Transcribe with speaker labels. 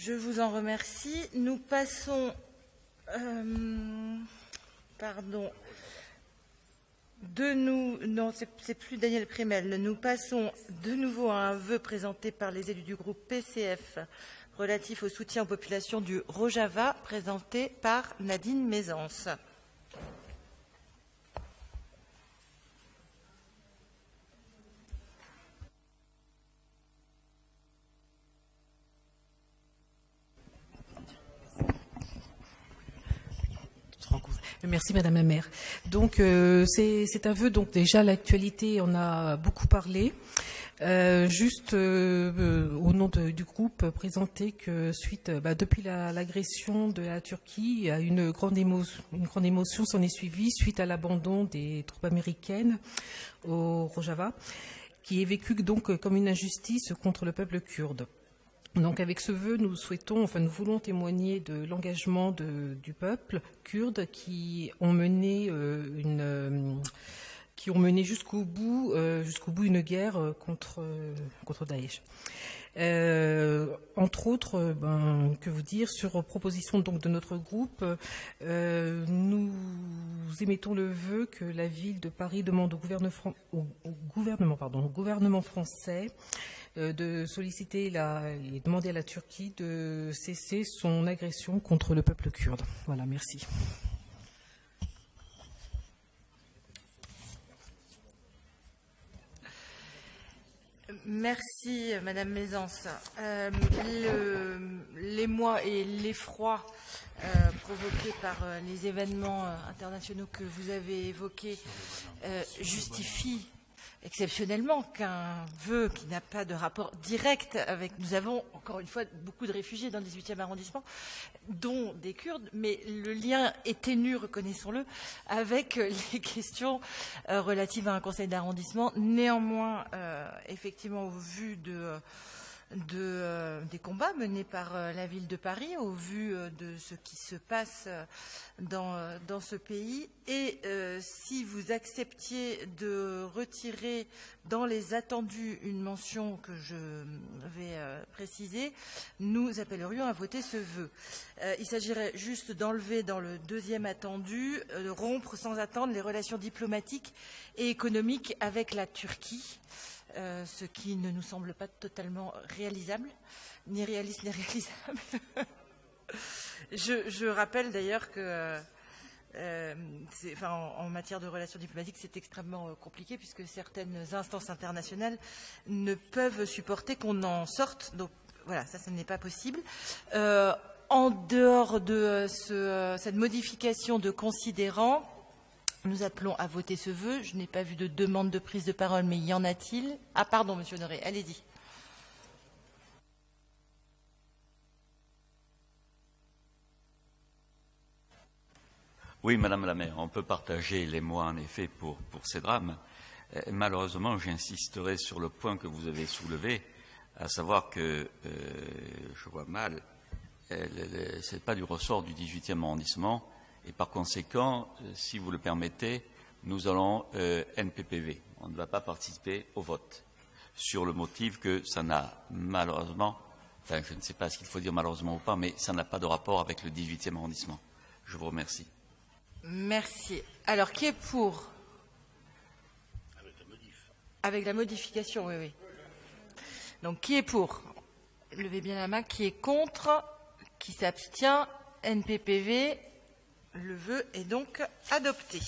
Speaker 1: Je vous en remercie. Nous passons... Non, c'est plus Daniel Prémel. Nous passons de nouveau à un vœu présenté par les élus du groupe PCF relatif au soutien aux populations du Rojava, présenté par Nadine Mézance.
Speaker 2: Merci Madame la maire. Donc c'est un vœu, donc déjà l'actualité on a beaucoup parlé. Juste au nom du groupe présenter que suite depuis l'agression de la Turquie, il y a une grande émotion s'en est suivie suite à l'abandon des troupes américaines au Rojava, qui est vécu donc comme une injustice contre le peuple kurde. Donc avec ce vœu, nous voulons témoigner de l'engagement du peuple kurde qui ont mené jusqu'au bout une guerre contre Daesh. Entre autres, que vous dire, sur proposition donc de notre groupe, nous émettons le vœu que la ville de Paris demande au gouvernement français de solliciter et demander à la Turquie de cesser son agression contre le peuple kurde. Voilà, merci.
Speaker 1: Merci Madame Mézance. L'émoi et l'effroi provoqués par les événements internationaux que vous avez évoqués justifient exceptionnellement qu'un vœu qui n'a pas de rapport direct avec... Nous avons, encore une fois, beaucoup de réfugiés dans le 18e arrondissement, dont des Kurdes, mais le lien est ténu, reconnaissons-le, avec les questions relatives à un conseil d'arrondissement. Néanmoins, effectivement, au vu des combats menés par la ville de Paris, au vu de ce qui se passe dans ce pays. Et si vous acceptiez de retirer dans les attendus une mention que je vais préciser, nous appellerions à voter ce vœu. Il s'agirait juste d'enlever dans le deuxième attendu, de rompre sans attendre les relations diplomatiques et économiques avec la Turquie. Ce qui ne nous semble pas totalement réalisable, ni réaliste ni réalisable. Je rappelle d'ailleurs que en matière de relations diplomatiques, c'est extrêmement compliqué puisque certaines instances internationales ne peuvent supporter qu'on en sorte. Donc voilà, ça n'est pas possible. En dehors de cette modification de considérant, nous appelons à voter ce vœu. Je n'ai pas vu de demande de prise de parole, mais y en a-t-il? Ah, pardon, Monsieur Honoré, allez-y.
Speaker 3: Oui, Madame la maire, on peut partager l'émoi, en effet, pour ces drames. Malheureusement, j'insisterai sur le point que vous avez soulevé, à savoir que, je vois mal, ce n'est pas du ressort du 18e arrondissement. Et par conséquent, si vous le permettez, nous allons NPPV. On ne va pas participer au vote sur le motif que ça n'a malheureusement, je ne sais pas ce qu'il faut dire malheureusement ou pas, mais ça n'a pas de rapport avec le 18e arrondissement. Je vous remercie.
Speaker 1: Merci. Alors, qui est pour? Avec la modification, oui. Donc, qui est pour? Levez bien la main. Qui est contre? Qui s'abstient? NPPV. Le vœu est donc adopté.